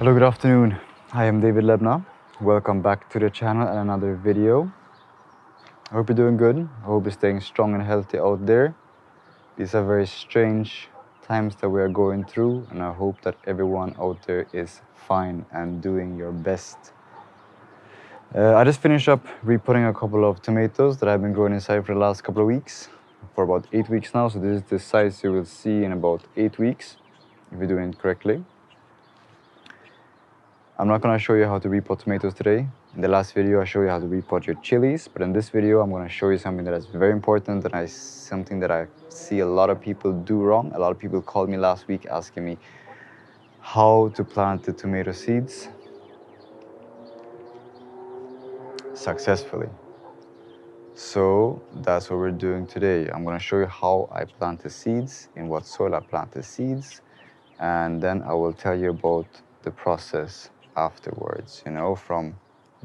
Hello, good afternoon. I am David Lebna. Welcome back to the channel and another video. I hope you're doing good. I hope you're staying strong and healthy out there. These are very strange times that we are going through, and I hope that everyone out there is fine and doing your best. I just finished up repotting a couple of tomatoes that I've been growing inside for the last couple of weeks, for about 8 weeks now. So this is the size you will see in about 8 weeks, if you're doing it correctly. I'm not going to show you how to repot tomatoes today. In the last video, I showed you how to repot your chilies, but in this video, I'm going to show you something that is very important and something that I see a lot of people do wrong. A lot of people called me last week asking me how to plant the tomato seeds successfully. So that's what we're doing today. I'm going to show you how I plant the seeds, in what soil I plant the seeds, and then I will tell you about the process afterwards, from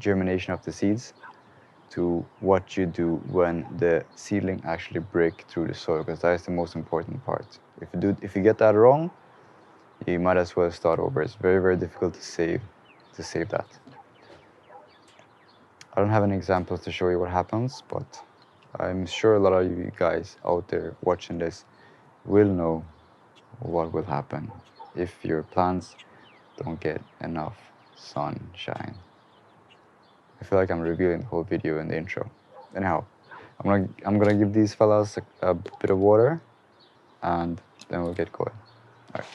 germination of the seeds to what you do when the seedling actually break through the soil, because that is the most important part. If you get that wrong, you might as well start over. It's very, very difficult to save that. I don't have any examples to show you what happens, but I'm sure a lot of you guys out there watching this will know what will happen if your plants don't get enough sunshine. I feel like I'm revealing the whole video in the intro. Anyhow, I'm gonna give these fellas a bit of water, and then we'll get going. All right.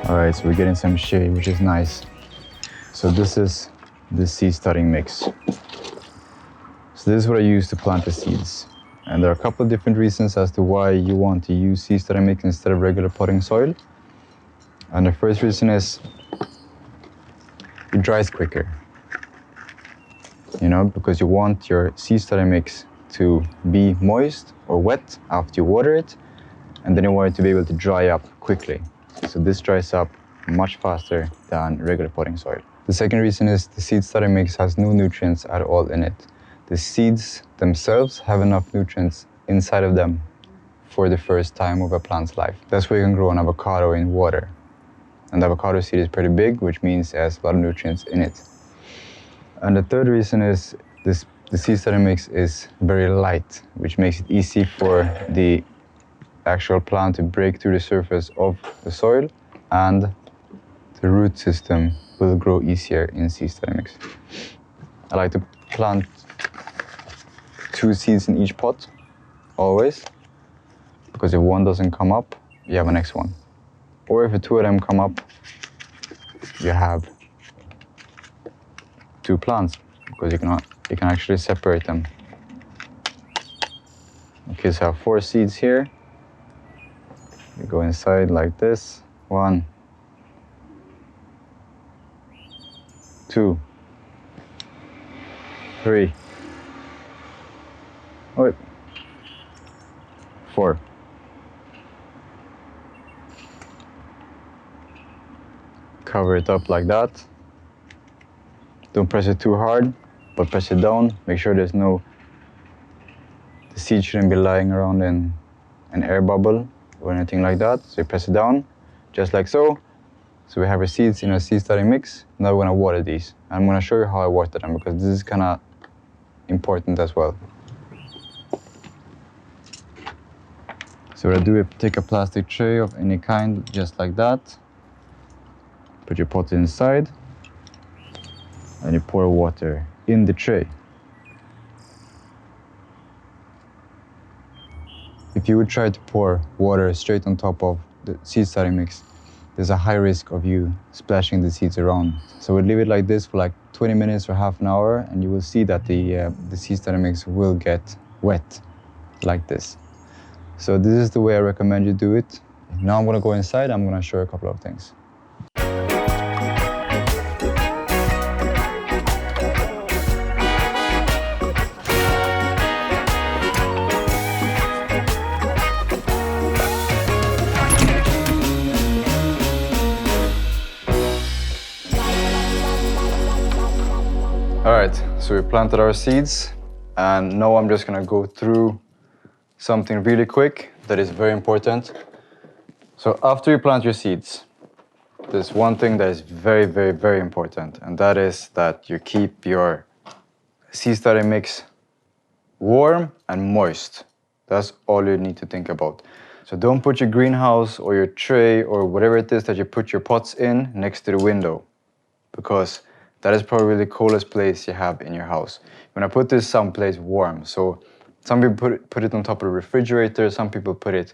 All right, so we're getting some shade, which is nice. So this is the seed starting mix. So this is what I use to plant the seeds. And there are a couple of different reasons as to why you want to use seed starting mix instead of regular potting soil. And the first reason is it dries quicker. Because you want your seed starting mix to be moist or wet after you water it, and then you want it to be able to dry up quickly. So this dries up much faster than regular potting soil. The second reason is the seed starting mix has no nutrients at all in it. The seeds themselves have enough nutrients inside of them for the first time of a plant's life. That's why you can grow an avocado in water. And the avocado seed is pretty big, which means it has a lot of nutrients in it. And the third reason is the seed starting mix is very light, which makes it easy for the actual plant to break through the surface of the soil, and the root system will grow easier in seed starting mix. I like to plant 2 seeds in each pot, always, because if one doesn't come up, you have a next one. Or if 2 of them come up, you have 2 plants, because you can actually separate them. Okay, so I have 4 seeds here. You go inside like this. 1, 2, 3, 4. Cover it up like that. Don't press it too hard, but press it down. Make sure the seed shouldn't be lying around in an air bubble or anything like that. So you press it down, just like so. So we have our seeds in a seed starting mix. Now we're gonna water these. I'm gonna show you how I water them, because this is kinda important as well. So what I do is take a plastic tray of any kind, just like that. Put your pot inside, and you pour water in the tray. If you would try to pour water straight on top of the seed starting mix, there's a high risk of you splashing the seeds around. So we'll leave it like this for like 20 minutes or half an hour, and you will see that the seed starting mix will get wet like this. So this is the way I recommend you do it. Now I'm gonna go inside, I'm gonna show you a couple of things. All right, so we planted our seeds, and now I'm just gonna go through something really quick that is very important. So after you plant your seeds, there's one thing that is very, very, very important, and that is that you keep your seed starting mix warm and moist. That's all you need to think about. So don't put your greenhouse or your tray or whatever it is that you put your pots in next to the window, because that is probably the coldest place you have in your house. When I put this someplace warm, so some people put it on top of the refrigerator, some people put it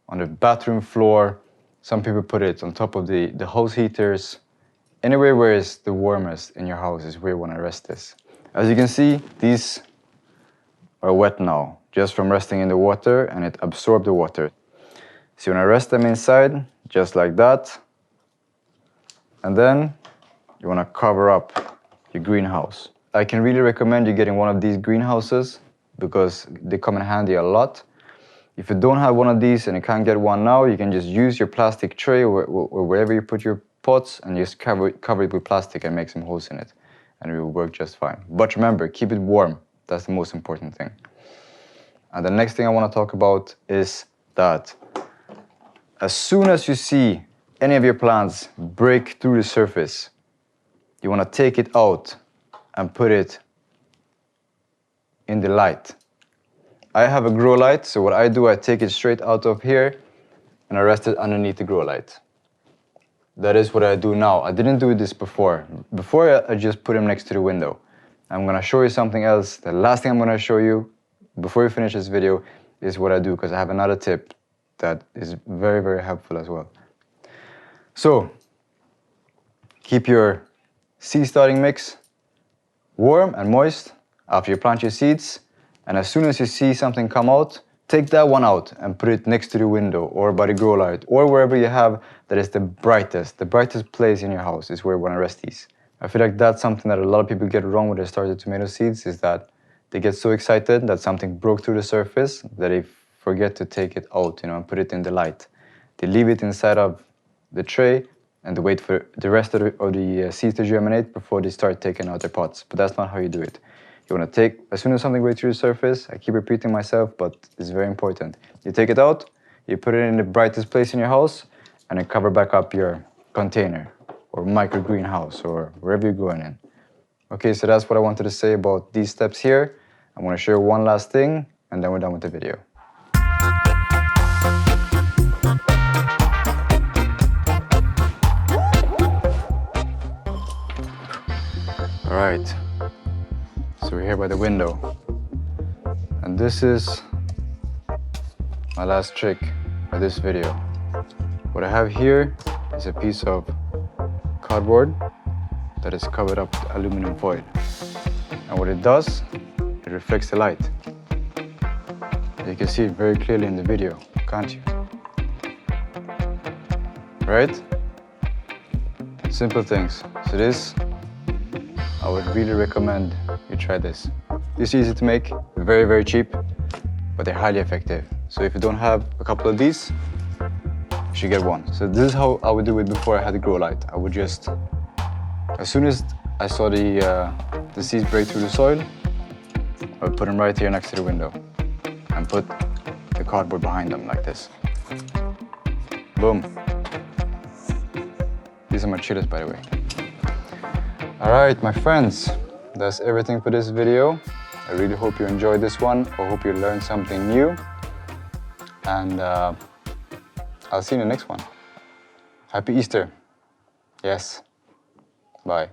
on the bathroom floor, some people put it on top of the house heaters. Anywhere where it's the warmest in your house is where you want to rest this. As you can see, these are wet now, just from resting in the water, and it absorbed the water. So you want to rest them inside, just like that. And then you want to cover up your greenhouse. I can really recommend you getting one of these greenhouses because they come in handy a lot. If you don't have one of these and you can't get one now, you can just use your plastic tray or wherever you put your pots and just cover it with plastic and make some holes in it, and it will work just fine. But remember, keep it warm. That's the most important thing. And the next thing I want to talk about is that as soon as you see any of your plants break through the surface, you want to take it out and put it in the light. I have a grow light, so what I do, I take it straight out of here and I rest it underneath the grow light. That is what I do now. I didn't do this before. Before, I just put them next to the window. I'm gonna show you something else. The last thing I'm gonna show you before we finish this video is what I do, because I have another tip that is very, very helpful as well. So, keep your seed starting mix warm and moist after you plant your seeds, and as soon as you see something come out, take that one out and put it next to the window or by the grow light or wherever you have that is the brightest place in your house is where you want to rest these. I feel like that's something that a lot of people get wrong when they start the tomato seeds, is that they get so excited that something broke through the surface that they forget to take it out, and put it in the light. They leave it inside of the tray and they wait for the rest of the seeds to germinate before they start taking out their pots. But that's not how you do it. You want to take, as soon as something breaks through the surface, I keep repeating myself, but it's very important. You take it out, you put it in the brightest place in your house, and then cover back up your container or micro greenhouse or wherever you're going in. Okay, so that's what I wanted to say about these steps here. I'm going to show you one last thing, and then we're done with the video. All right, so we're here by the window, and this is my last trick for this video. What I have here is a piece of cardboard that is covered up with aluminum foil, and what it does, it reflects the light. You can see it very clearly in the video, can't you? Right? Simple things. So this, I would really recommend you try this. This is easy to make, very, very cheap, but they're highly effective. So if you don't have a couple of these, you should get one. So this is how I would do it before I had the grow light. I would just, as soon as I saw the seeds break through the soil, I would put them right here next to the window and put the cardboard behind them like this. Boom. These are my chilies, by the way. All right, my friends, that's everything for this video. I really hope you enjoyed this one. I hope you learned something new. And I'll see you in the next one. Happy Easter. Yes. Bye.